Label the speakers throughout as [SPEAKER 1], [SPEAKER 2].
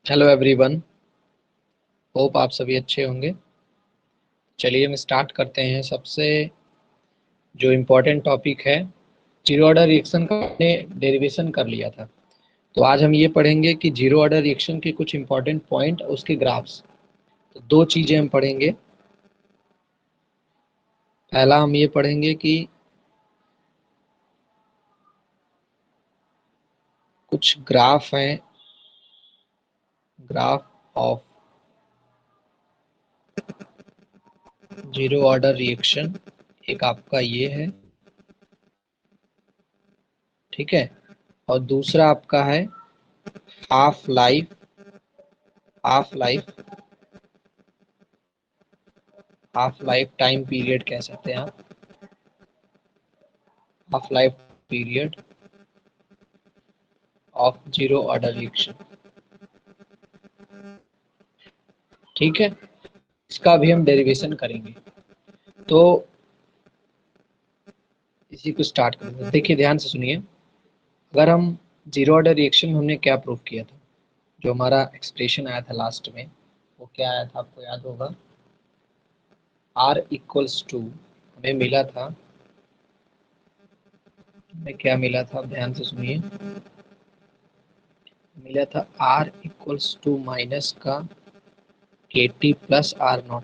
[SPEAKER 1] Hello everyone, hope आप सभी अच्छे होंगे। चलिए हम स्टार्ट करते हैं। सबसे जो इम्पोर्टेंट टॉपिक है, जीरो ऑर्डर रिएक्शन का हमने डेरिवेशन कर लिया था। तो आज हम ये पढ़ेंगे कि जीरो ऑर्डर रिएक्शन के कुछ इम्पोर्टेंट पॉइंट, उसके ग्राफ्स। तो दो चीज़ें हम पढ़ेंगे। पहला हम ये पढ़ेंगे कि कुछ ग्राफ हैं, graph of zero order reaction. एक आपका ये है, ठीक है, और दूसरा आपका है half life. Half life half life time period कह सकते हैं आप। Half life period of zero order reaction, ठीक है। इसका भी हम डेरिवेशन करेंगे। तो इसी को स्टार्ट करेंगे। देखिए ध्यान से सुनिए। अगर हम जीरो ऑर्डर रिएक्शन में हमने क्या प्रूव किया था, जो हमारा एक्सप्रेशन आया था लास्ट में, वो क्या आया था आपको याद होगा। R इक्वल्स टू हमें मिला था, हमें क्या मिला था, ध्यान से सुनिए। मिला था R इक्वल्स टू माइनस का KT प्लस R0।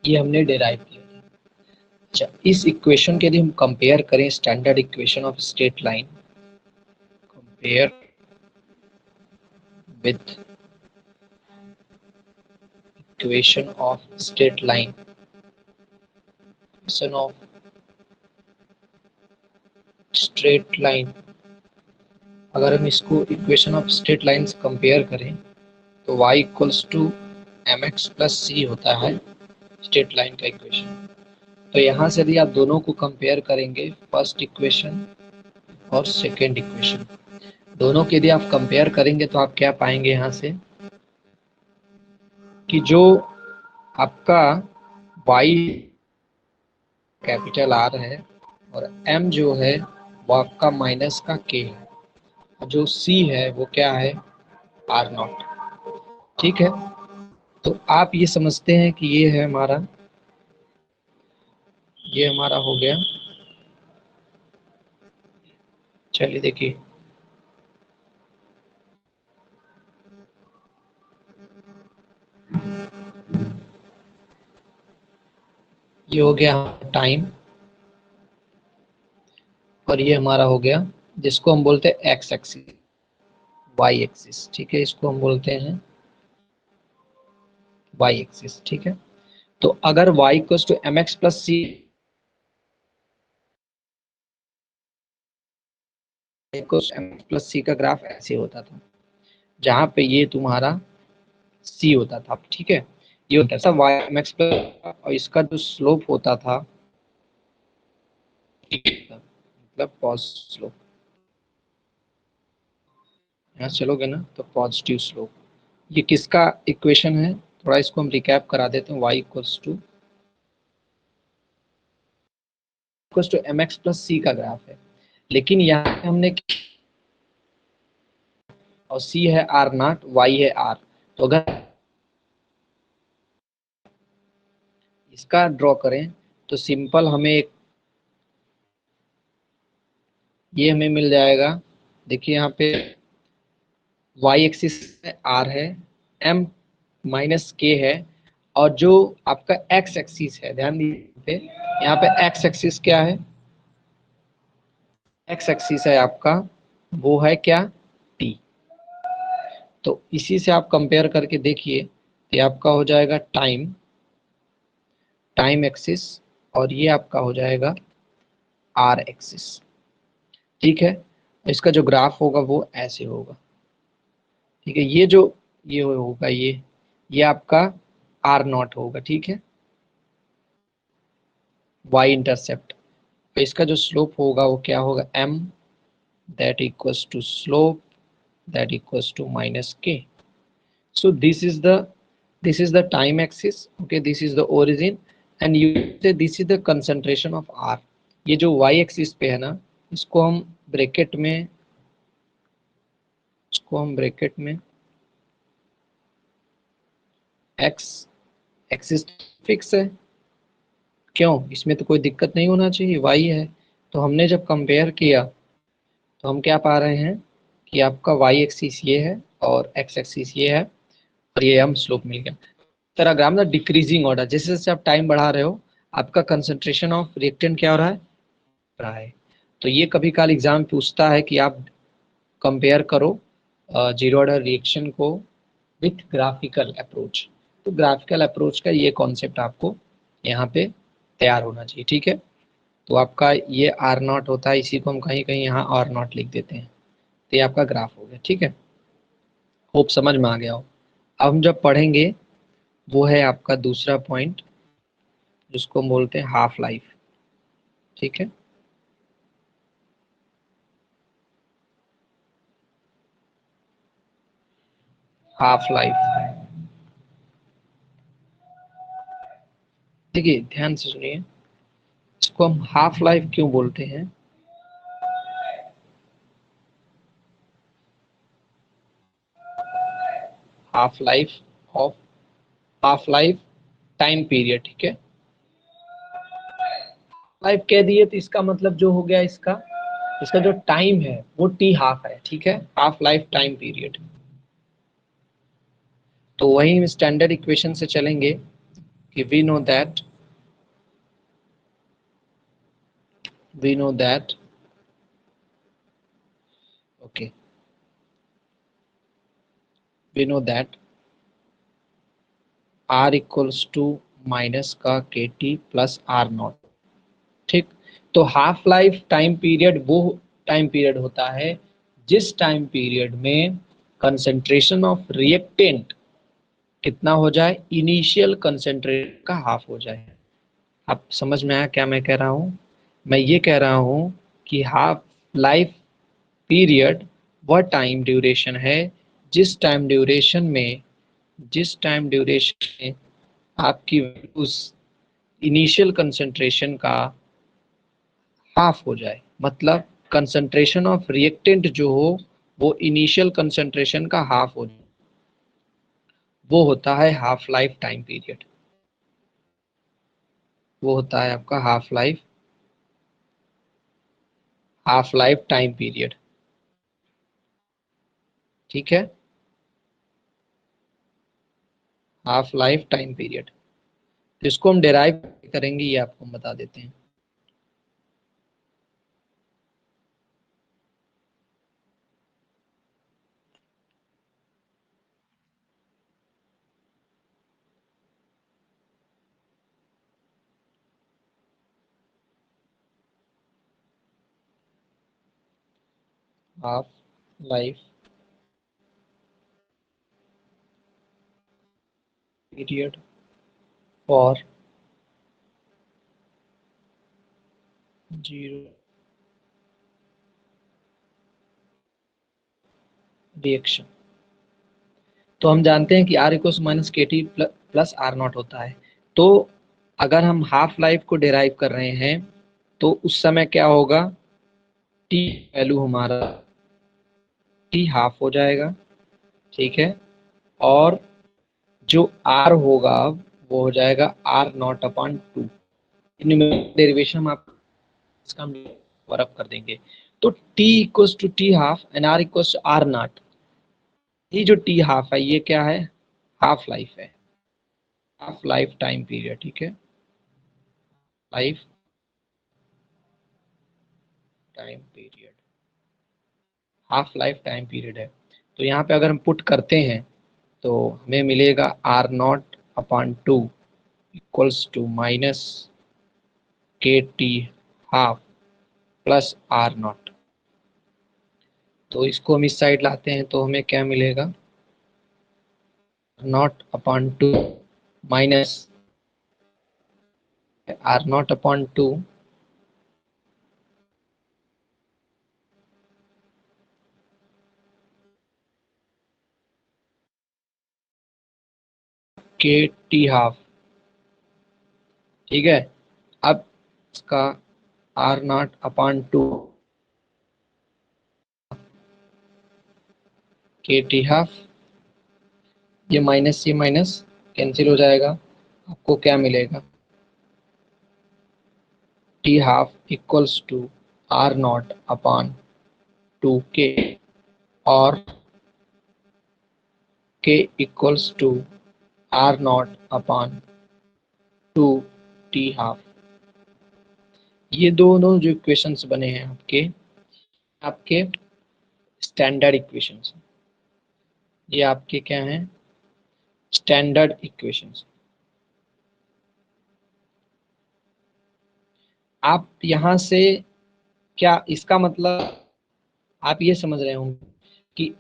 [SPEAKER 1] ये हमने डिराइव किया था। अच्छा, इस इक्वेशन के यदि हम कंपेयर करें standard equation of straight line, compare with equation of straight line, equation of straight line, अगर हम इसको इक्वेशन ऑफ स्ट्रेट लाइन से कंपेयर करें तो y equals to mx plus c होता है स्ट्रेट लाइन का इक्वेशन। तो यहाँ से यदि आप दोनों को कंपेयर करेंगे, फर्स्ट इक्वेशन और सेकेंड इक्वेशन, दोनों के यदि आप कंपेयर करेंगे तो आप क्या पाएंगे यहाँ से कि जो आपका y कैपिटल R है और m जो है वो आपका माइनस का k है, और जो c है वो क्या है, R0। ठीक है, तो आप ये समझते हैं कि ये है हमारा, ये हमारा हो गया। चलिए देखिए, ये हो गया टाइम, और ये हमारा हो गया जिसको हम बोलते हैं एक्स एक्सिस, वाई एक्सिस। ठीक है, इसको हम बोलते हैं वाई एक्सिस। ठीक है, तो अगर y equals to m x plus c, plus c का ग्राफ ऐसे होता था, जहां पे ये तुम्हारा c होता था। ठीक है, ये होता था y एम एक्स प्लस, और इसका जो स्लोप होता था मतलब पॉजिटिव स्लोप। यहाँ चलोगे ना तो पॉजिटिव स्लोप। ये किसका इक्वेशन है, थोड़ा इसको हम रिकैप करा देते हैं। y equals to m x plus c का ग्राफ है, लेकिन यहाँ हमने, और c है R0, y है R। तो अगर इसका ड्रॉ करें तो सिंपल हमें एक ये हमें मिल जाएगा। देखिए यहाँ पे y एक्सिस R है, m माइनस k है, और जो आपका x एक्सिस है, ध्यान दीजिए यहाँ पे x एक्सिस क्या है, x एक्सिस है आपका, वो है क्या, t। तो इसी से आप कंपेयर करके देखिए, ये आपका हो जाएगा टाइम, टाइम एक्सिस, और ये आपका हो जाएगा r एक्सिस। ठीक है, इसका जो ग्राफ होगा वो ऐसे होगा। ठीक है, ये जो ये होगा, ये आपका R0 होगा। ठीक है, y इंटरसेप्ट, तो इसका जो स्लोप होगा वो क्या होगा, m that equals to slope that equals to minus k. So this is the time axis. Okay, this is the origin, and you say this is the concentration of r। ये जो y axis पे है ना, इसको हम bracket में इसको हम ब्रैकेट में एक्स एक्सिस फिक्स है, क्यों, इसमें तो कोई दिक्कत नहीं होना चाहिए, वाई है। तो हमने जब कंपेयर किया तो हम क्या पा रहे हैं कि आपका वाई एक्सिस ये है और एक्स एक्सिस ये है, और ये हम स्लोप मिल गया। तरह ग्राम ना डिक्रीजिंग ऑर्डर, जैसे जैसे आप टाइम बढ़ा रहे हो आपका कंसंट्रेशन ऑफ रिएक्टेंट क्या हो रहा है। तो ये कभी काल एग्जाम पूछता है कि आप कंपेयर करो जीरो ऑर्डर रिएक्शन को विथ ग्राफिकल अप्रोच। तो ग्राफिकल अप्रोच का ये कॉन्सेप्ट आपको यहाँ पे तैयार होना चाहिए, ठीक है। तो आपका ये आर नॉट होता है, इसी को हम कहीं कहीं यहाँ आर नॉट लिख देते हैं। तो ये आपका ग्राफ हो गया, ठीक है। होप समझ में आ गया हो। अब हम जब पढ़ेंगे वो है आपका दूसरा पॉइंट, जिसको हम बोलते हैं हाफ लाइफ, ठीक है। हाफ लाइफ, देखिए ध्यान से सुनिए, इसको हम हाफ लाइफ क्यों बोलते हैं। Half life of, half life time period, ठीक है। लाइफ कह दिए तो इसका मतलब जो हो गया, इसका इसका जो टाइम है वो टी हाफ है, ठीक है, हाफ लाइफ टाइम पीरियड। तो वही स्टैंडर्ड इक्वेशन से चलेंगे कि we know that okay, we know that R equals to minus का k t plus are not, ठीक। तो हाफ लाइफ टाइम पीरियड वो टाइम पीरियड होता है जिस टाइम पीरियड में कंसंट्रेशन ऑफ रिएक्टेंट कितना हो जाए, इनिशियल कंसंट्रेशन का हाफ हो जाए। आप समझ में आया क्या मैं कह रहा हूं। मैं ये कह रहा हूं कि हाफ लाइफ पीरियड वह टाइम ड्यूरेशन है जिस टाइम ड्यूरेशन में जिस टाइम ड्यूरेशन में आपकी उस इनिशियल कंसंट्रेशन का हाफ हो जाए, मतलब कंसंट्रेशन ऑफ रिएक्टेंट जो हो वो इनिशियल कंसंट्रेशन का हाफ हो जाए, वो होता है हाफ लाइफ टाइम पीरियड। वो होता है आपका हाफ लाइफ टाइम पीरियड, ठीक है। हाफ लाइफ टाइम पीरियड, इसको हम डेराइव करेंगे, ये आपको हम बता देते हैं। Half life period for zero reaction. तो हम जानते हैं कि are equal minus k t plus are not होता है। तो अगर हम हाफ लाइफ को डिराइव कर रहे हैं तो उस समय क्या होगा, टी वैल्यू हमारा टी हाफ हो जाएगा, ठीक है। और जो आर होगा वो हो जाएगा R not upon two. Derivation हम आप इसका हम वर्क कर देंगे। तो t equals to t half and R equals to R not. ये जो टी हाफ है ये क्या है, हाफ लाइफ है, हाफ लाइफ टाइम पीरियड, ठीक है। Life time period, half life time period है। तो यहाँ पे अगर हम पुट करते हैं तो हमें मिलेगा r not upon two equals to minus k t half plus are naught. तो इसको हम इस साइड लाते हैं तो हमें क्या मिलेगा, not upon two minus R not upon two k t half, ठीक है। अब इसका R not upon two k t half, ये माइनस कैंसिल हो जाएगा, आपको क्या मिलेगा, t half equals to R not upon 2k, और k equals to R not upon 2t half. ये दोनों जो इक्वेशंस बने हैं आपके आपके स्टैंडर्ड इक्वेशंस, ये आपके क्या हैं, स्टैंडर्ड इक्वेशंस। आप यहां से क्या इसका मतलब आप ये समझ रहे होंगे कि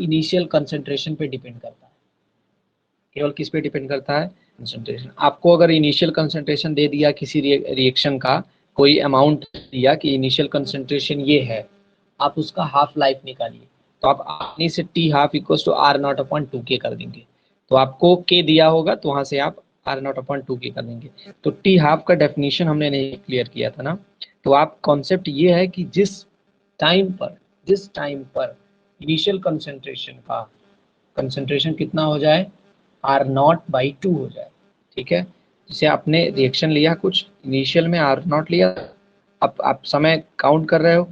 [SPEAKER 1] इनिशियल कंसंट्रेशन पे डिपेंड करता है, केवल किस पे डिपेंड करता है, कंसंट्रेशन। आपको अगर इनिशियल कंसंट्रेशन दे दिया किसी रिएक्शन का, कोई अमाउंट दिया कि इनिशियल कंसंट्रेशन ये है, आप उसका हाफ लाइफ निकालिए, तो आप आसानी से t half equal to R not upon 2k कर देंगे। तो आपको k दिया होगा तो वहां से आप आर नॉट अपॉन 2k कर देंगे। तो टी हाफ का डेफिनेशन हमने नहीं क्लियर किया था ना। तो आप कॉन्सेप्ट ये है कि जिस टाइम पर इनिशियल कंसंट्रेशन कितना हो जाए, आर नॉट बाई 2 हो जाए, ठीक है। जैसे आपने रिएक्शन लिया, कुछ इनिशियल में आर नॉट लिया, अब आप समय काउंट कर रहे हो,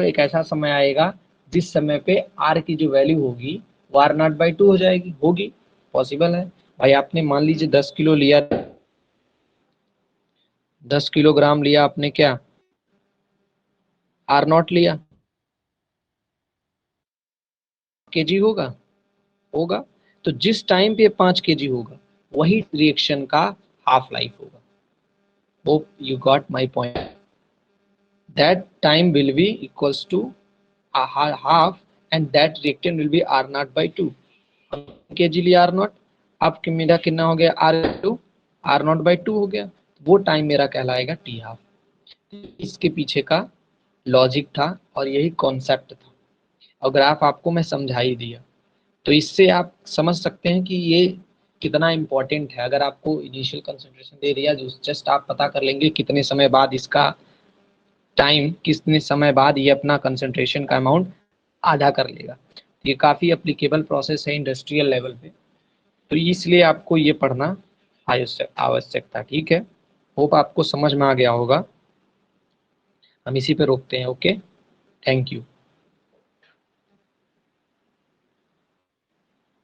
[SPEAKER 1] एक ऐसा समय आएगा जिस समय पे आर की जो वैल्यू होगी वो आर नॉट बाई 2 हो जाएगी, होगी, पॉसिबल है। भाई आपने मान लीजिए 10 किलो लिया, 10 किलोग्राम लिया आपने, क्या आर नॉट लिया, केजी होगा, होगा। तो जिस टाइम पे 5 kg होगा वही रिएक्शन का हाफ लाइफ होगा। Hope you got my point. That time will be equals to a half, and that reactant will be R naught by 2 kg लिया R naught, अब मेरा कितना हो गया R naught by 2 हो गया, वो टाइम मेरा कहलाएगा टी हाफ। इसके पीछे का लॉजिक था और यही कॉन्सेप्ट था, और ग्राफ आपको मैं समझा ही दिया। तो इससे आप समझ सकते हैं कि ये कितना इंपॉर्टेंट है। अगर आपको इनिशियल कंसंट्रेशन दे दिया, जो जस्ट आप पता कर लेंगे कितने समय बाद इसका टाइम, कितने समय बाद ये अपना कंसंट्रेशन का अमाउंट आधा कर लेगा। ये काफ़ी एप्लीकेबल प्रोसेस है इंडस्ट्रियल लेवल पे, तो इसलिए आपको ये पढ़ना आवश्यक था, ठीक है। होप आपको समझ में आ गया होगा। हम इसी पे रोकते हैं। Okay, thank you.